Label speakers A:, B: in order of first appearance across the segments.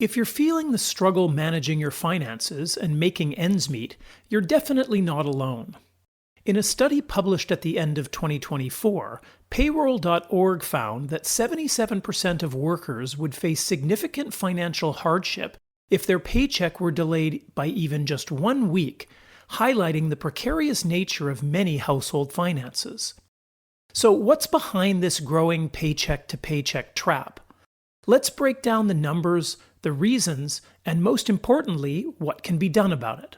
A: If you're feeling the struggle managing your finances and making ends meet, you're definitely not alone. In a study published at the end of 2024, payroll.org found that 77% of workers would face significant financial hardship if their paycheck were delayed by even just 1 week, highlighting the precarious nature of many household finances. So, what's behind this growing paycheck-to-paycheck trap? Let's break down the numbers, the reasons, and most importantly, what can be done about it.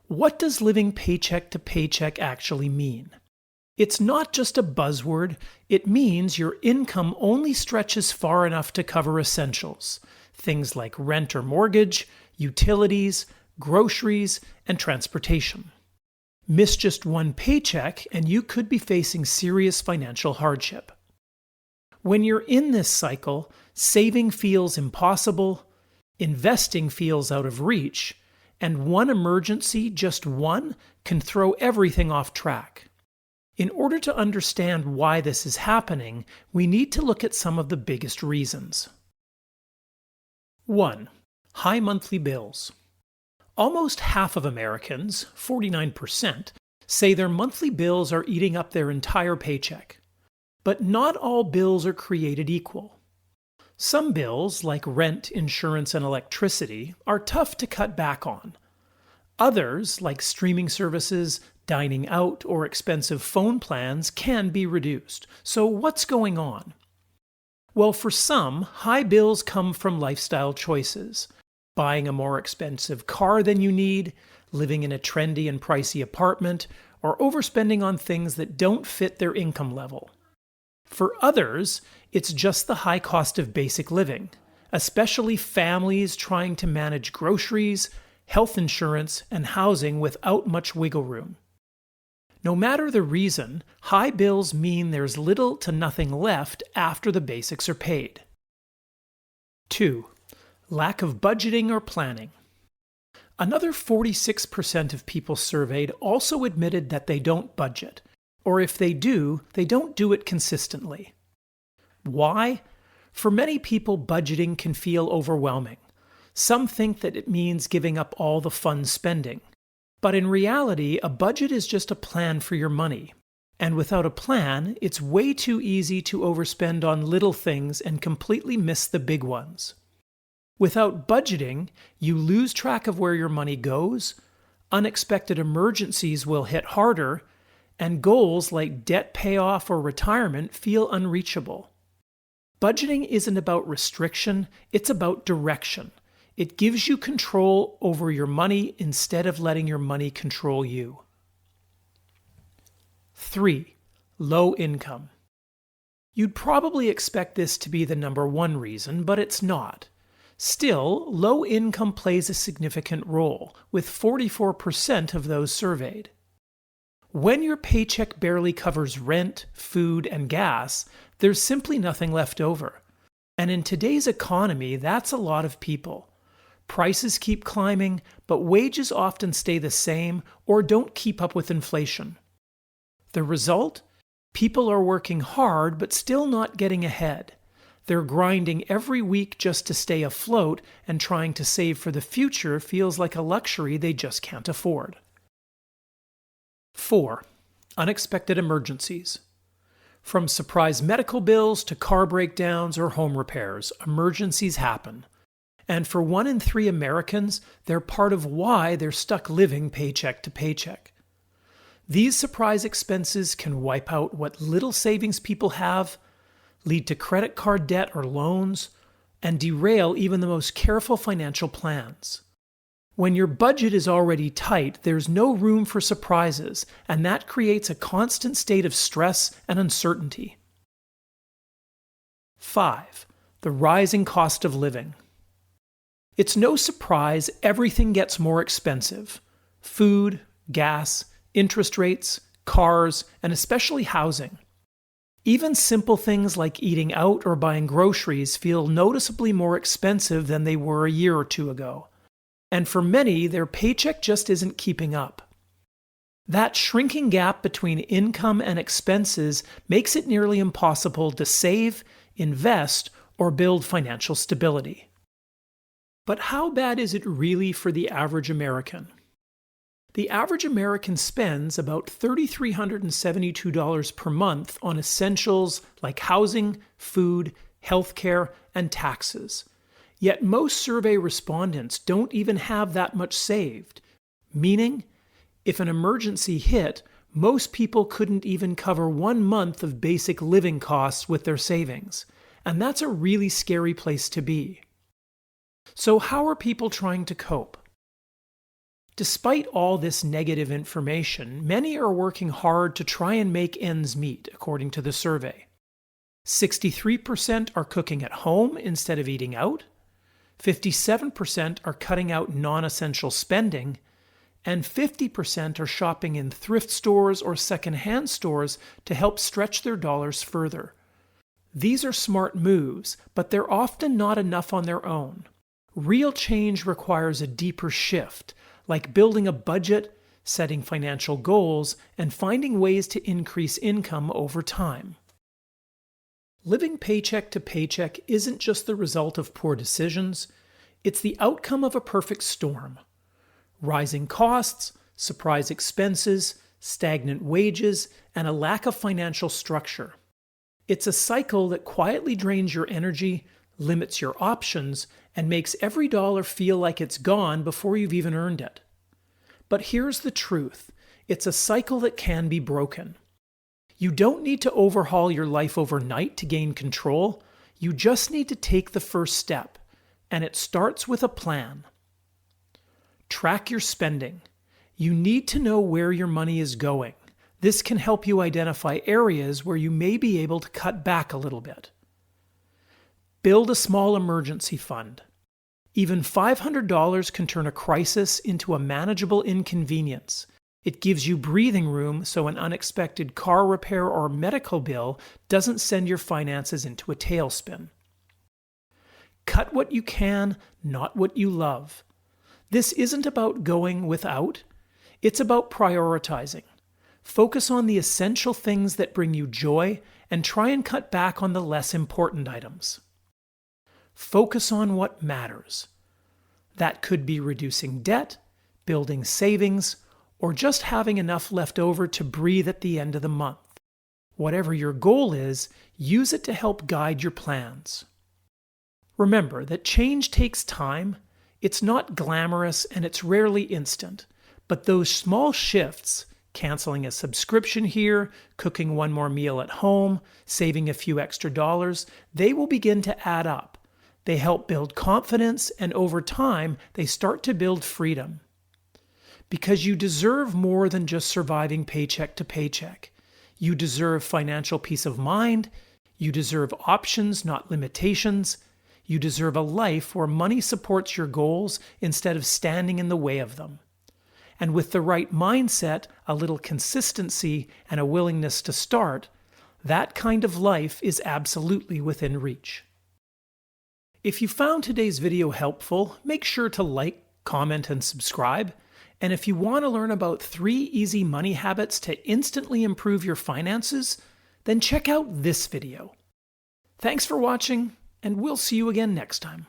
A: What does living paycheck to paycheck actually mean? It's not just a buzzword, it means your income only stretches far enough to cover essentials, things like rent or mortgage, utilities, groceries, and transportation. Miss just one paycheck and you could be facing serious financial hardship. When you're in this cycle, saving feels impossible, investing feels out of reach, and one emergency, just one, can throw everything off track. In order to understand why this is happening, we need to look at some of the biggest reasons. 1. High monthly bills. Almost half of Americans, 49%, say their monthly bills are eating up their entire paycheck. But not all bills are created equal. Some bills, like rent, insurance, and electricity, are tough to cut back on. Others, like streaming services, dining out, or expensive phone plans, can be reduced. So what's going on? Well, for some, high bills come from lifestyle choices. Buying a more expensive car than you need, living in a trendy and pricey apartment, or overspending on things that don't fit their income level. For others, it's just the high cost of basic living, especially families trying to manage groceries, health insurance, and housing without much wiggle room. No matter the reason, high bills mean there's little to nothing left after the basics are paid. 2. Lack of budgeting or planning. Another 46% of people surveyed also admitted that they don't budget, or if they do, they don't do it consistently. Why? For many people, budgeting can feel overwhelming. Some think that it means giving up all the fun spending. But in reality, a budget is just a plan for your money. And without a plan, it's way too easy to overspend on little things and completely miss the big ones. Without budgeting, you lose track of where your money goes, unexpected emergencies will hit harder, and goals like debt payoff or retirement feel unreachable. Budgeting isn't about restriction, it's about direction. It gives you control over your money instead of letting your money control you. 3. Low income. You'd probably expect this to be the number one reason, but it's not. Still, low income plays a significant role, with 44% of those surveyed. When your paycheck barely covers rent, food, and gas, there's simply nothing left over. And in today's economy, that's a lot of people. Prices keep climbing, but wages often stay the same or don't keep up with inflation. The result? People are working hard but still not getting ahead. They're grinding every week just to stay afloat, and trying to save for the future feels like a luxury they just can't afford. 4. Unexpected emergencies. From surprise medical bills to car breakdowns or home repairs, emergencies happen. And for 1 in 3 Americans, they're part of why they're stuck living paycheck to paycheck. These surprise expenses can wipe out what little savings people have, lead to credit card debt or loans, and derail even the most careful financial plans. When your budget is already tight, there's no room for surprises, and that creates a constant state of stress and uncertainty. 5. The rising cost of living. It's no surprise everything gets more expensive. Food, gas, interest rates, cars, and especially housing. Even simple things like eating out or buying groceries feel noticeably more expensive than they were a year or two ago. And for many, their paycheck just isn't keeping up. That shrinking gap between income and expenses makes it nearly impossible to save, invest, or build financial stability. But how bad is it really for the average American? The average American spends about $3,372 per month on essentials like housing, food, healthcare, and taxes. Yet most survey respondents don't even have that much saved, meaning if an emergency hit, most people couldn't even cover 1 month of basic living costs with their savings, and that's a really scary place to be. So how are people trying to cope? Despite all this negative information, many are working hard to try and make ends meet, according to the survey. 63% are cooking at home instead of eating out, 57% are cutting out non-essential spending, and 50% are shopping in thrift stores or secondhand stores to help stretch their dollars further. These are smart moves, but they're often not enough on their own. Real change requires a deeper shift, like building a budget, setting financial goals, and finding ways to increase income over time. Living paycheck to paycheck isn't just the result of poor decisions, it's the outcome of a perfect storm. Rising costs, surprise expenses, stagnant wages, and a lack of financial structure. It's a cycle that quietly drains your energy, limits your options, and makes every dollar feel like it's gone before you've even earned it. But here's the truth. It's a cycle that can be broken. You don't need to overhaul your life overnight to gain control. You just need to take the first step, and it starts with a plan. Track your spending. You need to know where your money is going. This can help you identify areas where you may be able to cut back a little bit. Build a small emergency fund. Even $500 can turn a crisis into a manageable inconvenience. It gives you breathing room so an unexpected car repair or medical bill doesn't send your finances into a tailspin. Cut what you can, not what you love. This isn't about going without. It's about prioritizing. Focus on the essential things that bring you joy and try and cut back on the less important items. Focus on what matters. That could be reducing debt, building savings, or just having enough left over to breathe at the end of the month. Whatever your goal is, use it to help guide your plans. Remember that change takes time. It's not glamorous and it's rarely instant, but those small shifts, canceling a subscription here, cooking one more meal at home, saving a few extra dollars, they will begin to add up. They help build confidence, and over time, they start to build freedom. Because you deserve more than just surviving paycheck to paycheck. You deserve financial peace of mind. You deserve options, not limitations. You deserve a life where money supports your goals instead of standing in the way of them. And with the right mindset, a little consistency, and a willingness to start, that kind of life is absolutely within reach. If you found today's video helpful, make sure to like, comment, and subscribe. And if you want to learn about 3 easy money habits to instantly improve your finances, then check out this video. Thanks for watching, and we'll see you again next time.